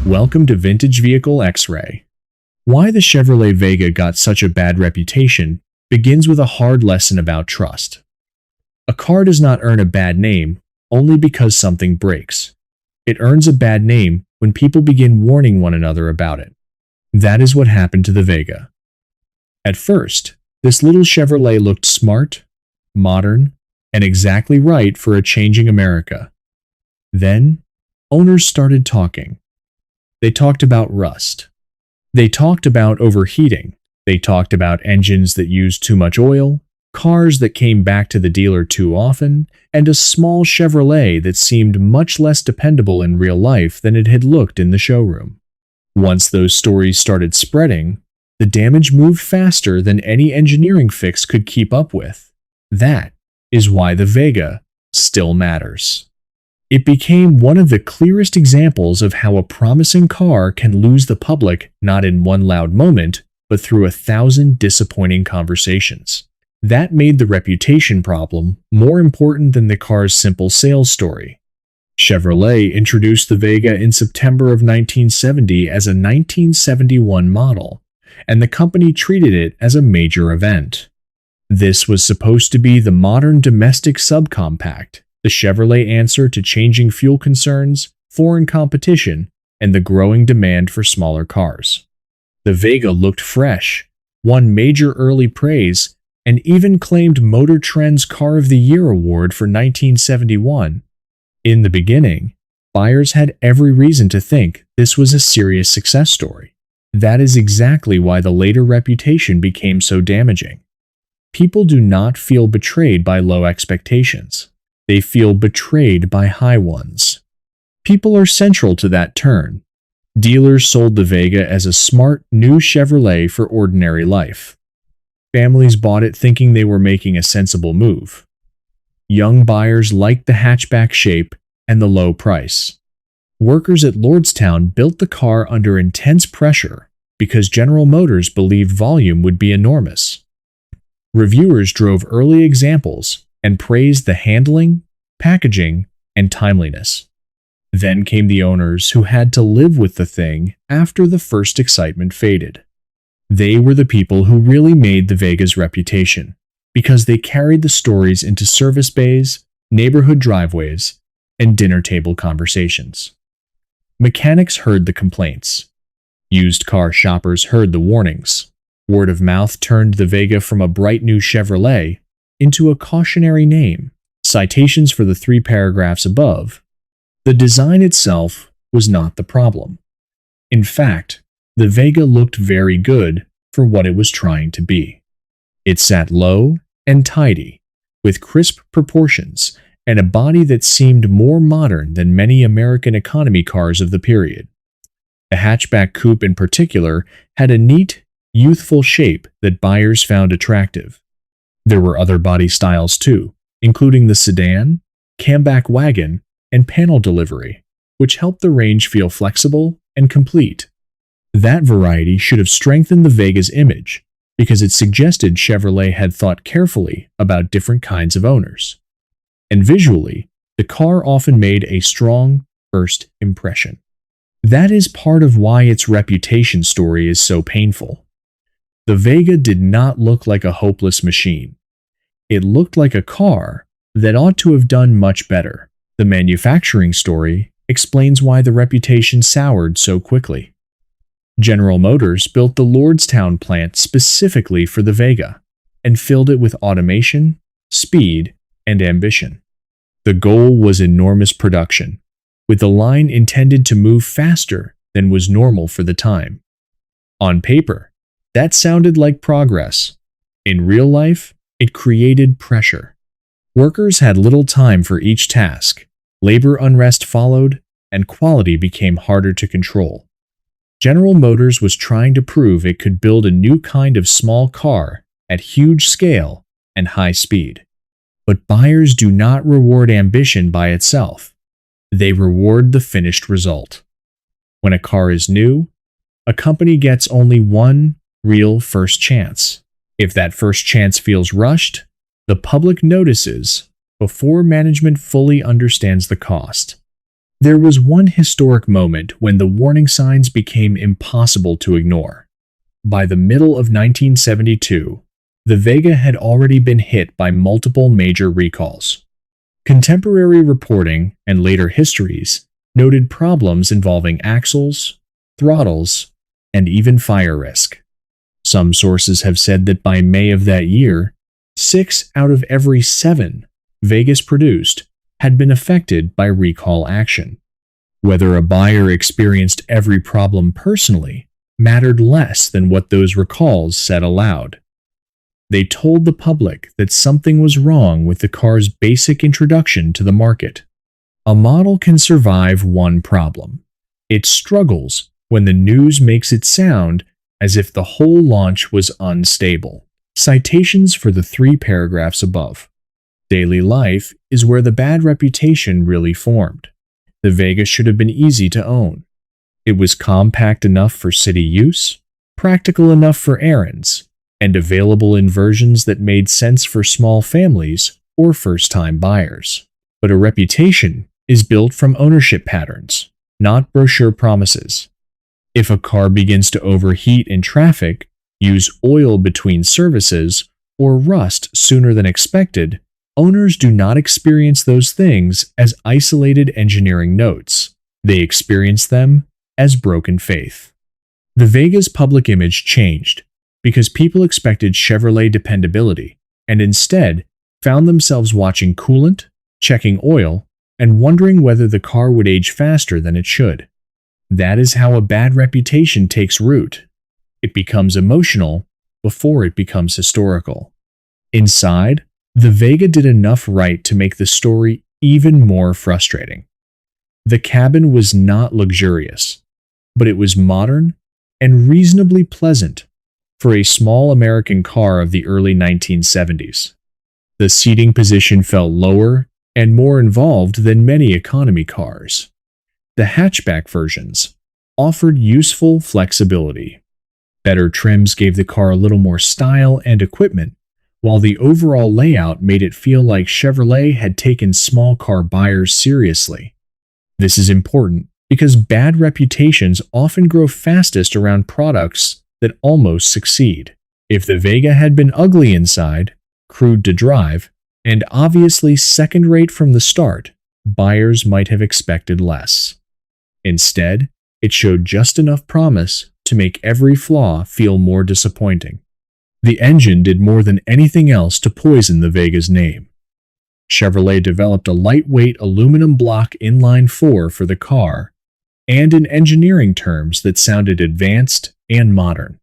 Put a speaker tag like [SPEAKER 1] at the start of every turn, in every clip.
[SPEAKER 1] Welcome to Vintage Vehicle X-Ray. Why the Chevrolet Vega got such a bad reputation begins with a hard lesson about trust. A car does not earn a bad name only because something breaks. It earns a bad name when people begin warning one another about it. That is what happened to the Vega. At first, this little Chevrolet looked smart, modern, and exactly right for a changing America. Then, owners started talking. They talked about rust. They talked about overheating. They talked about engines that used too much oil, cars that came back to the dealer too often, and a small Chevrolet that seemed much less dependable in real life than it had looked in the showroom. Once those stories started spreading, the damage moved faster than any engineering fix could keep up with. That is why the Vega still matters. It became one of the clearest examples of how a promising car can lose the public not in one loud moment, but through 1,000 disappointing conversations. That made the reputation problem more important than the car's simple sales story. Chevrolet introduced the Vega in September of 1970 as a 1971 model, and the company treated it as a major event. This was supposed to be the modern domestic subcompact, the Chevrolet answer to changing fuel concerns, foreign competition, and the growing demand for smaller cars. The Vega looked fresh, won major early praise, and even claimed Motor Trend's Car of the Year award for 1971. In the beginning, buyers had every reason to think this was a serious success story. That is exactly why the later reputation became so damaging. People do not feel betrayed by low expectations. They feel betrayed by high ones. People are central to that turn. Dealers sold the Vega as a smart, new Chevrolet for ordinary life. Families bought it thinking they were making a sensible move. Young buyers liked the hatchback shape and the low price. Workers at Lordstown built the car under intense pressure because General Motors believed volume would be enormous. Reviewers drove early examples and praised the handling, packaging, and timeliness. Then came the owners who had to live with the thing after the first excitement faded. They were the people who really made the Vega's reputation, because they carried the stories into service bays, neighborhood driveways, and dinner table conversations. Mechanics heard the complaints. Used car shoppers heard the warnings. Word of mouth turned the Vega from a bright new Chevrolet into a cautionary name. Citations for the 3 paragraphs above. The design itself was not the problem. In fact, the Vega looked very good for what it was trying to be. It sat low and tidy, with crisp proportions and a body that seemed more modern than many American economy cars of the period. The hatchback coupe in particular had a neat, youthful shape that buyers found attractive. There were other body styles too, including the sedan, camback wagon, and panel delivery, which helped the range feel flexible and complete. That variety should have strengthened the Vega's image, because it suggested Chevrolet had thought carefully about different kinds of owners. And visually, the car often made a strong first impression. That is part of why its reputation story is so painful. The Vega did not look like a hopeless machine. It looked like a car that ought to have done much better. The manufacturing story explains why the reputation soured so quickly. General Motors built the Lordstown plant specifically for the Vega and filled it with automation, speed, and ambition. The goal was enormous production, with the line intended to move faster than was normal for the time. On paper, that sounded like progress. In real life, it created pressure. Workers had little time for each task, labor unrest followed, and quality became harder to control. General Motors was trying to prove it could build a new kind of small car at huge scale and high speed. But buyers do not reward ambition by itself. They reward the finished result. When a car is new, a company gets only one real first chance. If that first chance feels rushed, the public notices before management fully understands the cost. There was one historic moment when the warning signs became impossible to ignore. By the middle of 1972, the Vega had already been hit by multiple major recalls. Contemporary reporting and later histories noted problems involving axles, throttles, and even fire risk. Some sources have said that by May of that year, 6 out of every 7 Vegas produced had been affected by recall action. Whether a buyer experienced every problem personally mattered less than what those recalls said aloud. They told the public that something was wrong with the car's basic introduction to the market. A model can survive one problem. It struggles when the news makes it sound as if the whole launch was unstable. Citations for the 3 paragraphs above. Daily life is where the bad reputation really formed. The Vega should have been easy to own. It was compact enough for city use, practical enough for errands, and available in versions that made sense for small families or first-time buyers. But a reputation is built from ownership patterns, not brochure promises. If a car begins to overheat in traffic, use oil between services, or rust sooner than expected, owners do not experience those things as isolated engineering notes. They experience them as broken faith. The Vega's public image changed because people expected Chevrolet dependability and instead found themselves watching coolant, checking oil, and wondering whether the car would age faster than it should. That is how a bad reputation takes root. It becomes emotional before it becomes historical. Inside, the Vega did enough right to make the story even more frustrating. The cabin was not luxurious, but it was modern and reasonably pleasant for a small American car of the early 1970s. The seating position felt lower and more involved than many economy cars. The hatchback versions offered useful flexibility. Better trims gave the car a little more style and equipment, while the overall layout made it feel like Chevrolet had taken small car buyers seriously. This is important because bad reputations often grow fastest around products that almost succeed. If the Vega had been ugly inside, crude to drive, and obviously second-rate from the start, buyers might have expected less. Instead, it showed just enough promise to make every flaw feel more disappointing. The engine did more than anything else to poison the Vega's name. Chevrolet developed a lightweight aluminum block inline-4 for the car, and in engineering terms that sounded advanced and modern.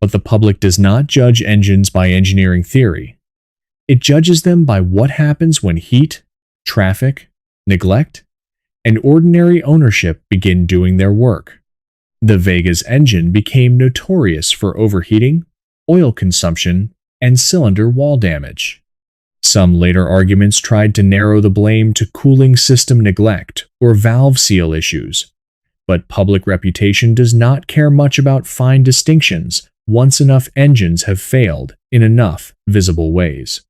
[SPEAKER 1] But the public does not judge engines by engineering theory. It judges them by what happens when heat, traffic, neglect, and ordinary ownership begin doing their work. The Vega's engine became notorious for overheating, oil consumption, and cylinder wall damage. Some later arguments tried to narrow the blame to cooling system neglect or valve seal issues, but public reputation does not care much about fine distinctions once enough engines have failed in enough visible ways.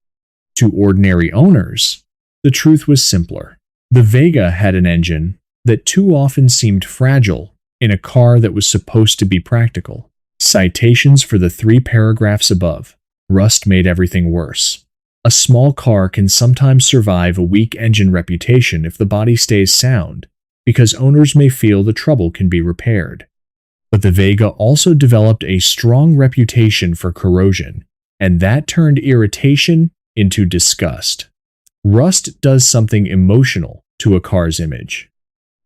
[SPEAKER 1] To ordinary owners, the truth was simpler. The Vega had an engine that too often seemed fragile in a car that was supposed to be practical. Citations for the 3 paragraphs above. Rust made everything worse. A small car can sometimes survive a weak engine reputation if the body stays sound, because owners may feel the trouble can be repaired. But the Vega also developed a strong reputation for corrosion, and that turned irritation into disgust. Rust does something emotional to a car's image.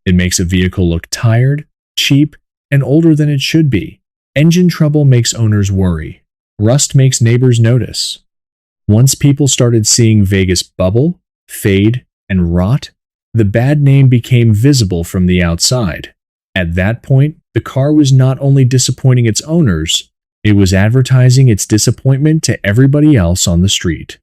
[SPEAKER 1] It makes a vehicle look tired, cheap, and older than it should be. Engine trouble makes owners worry. Rust makes neighbors notice. Once people started seeing Vegas bubble, fade, and rot, the bad name became visible from the outside. At that point, the car was not only disappointing its owners, it was advertising its disappointment to everybody else on the street.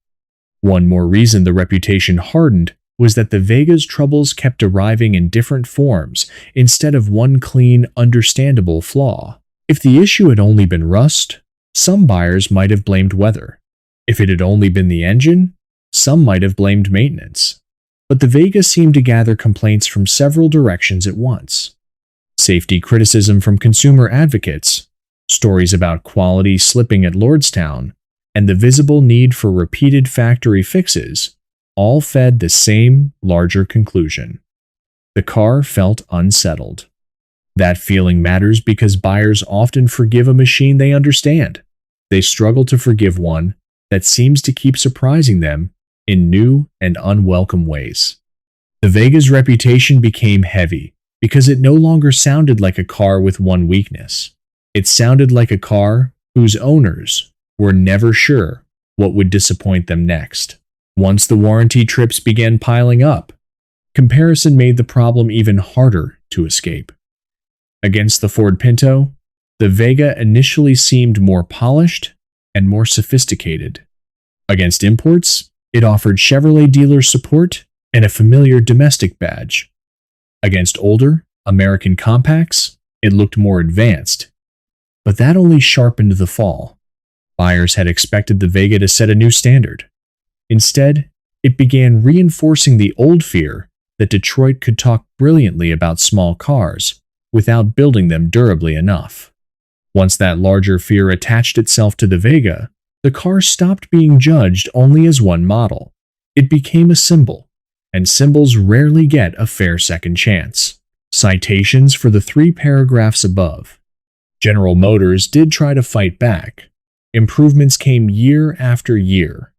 [SPEAKER 1] One more reason the reputation hardened was that the Vega's troubles kept arriving in different forms instead of one clean, understandable flaw. If the issue had only been rust, some buyers might have blamed weather. If it had only been the engine, some might have blamed maintenance. But the Vega seemed to gather complaints from several directions at once. Safety criticism from consumer advocates, stories about quality slipping at Lordstown, and the visible need for repeated factory fixes all fed the same larger conclusion. The car felt unsettled. That feeling matters because buyers often forgive a machine they understand. They struggle to forgive one that seems to keep surprising them in new and unwelcome ways. The Vega's reputation became heavy because it no longer sounded like a car with one weakness. It sounded like a car whose owners were never sure what would disappoint them next. Once the warranty trips began piling up, comparison made the problem even harder to escape. Against the Ford Pinto, the Vega initially seemed more polished and more sophisticated. Against imports, it offered Chevrolet dealer support and a familiar domestic badge. Against older, American compacts, it looked more advanced. But that only sharpened the fall. Buyers had expected the Vega to set a new standard. Instead, it began reinforcing the old fear that Detroit could talk brilliantly about small cars without building them durably enough. Once that larger fear attached itself to the Vega, the car stopped being judged only as one model. It became a symbol, and symbols rarely get a fair second chance. Citations for the 3 paragraphs above. General Motors did try to fight back. Improvements came year after year,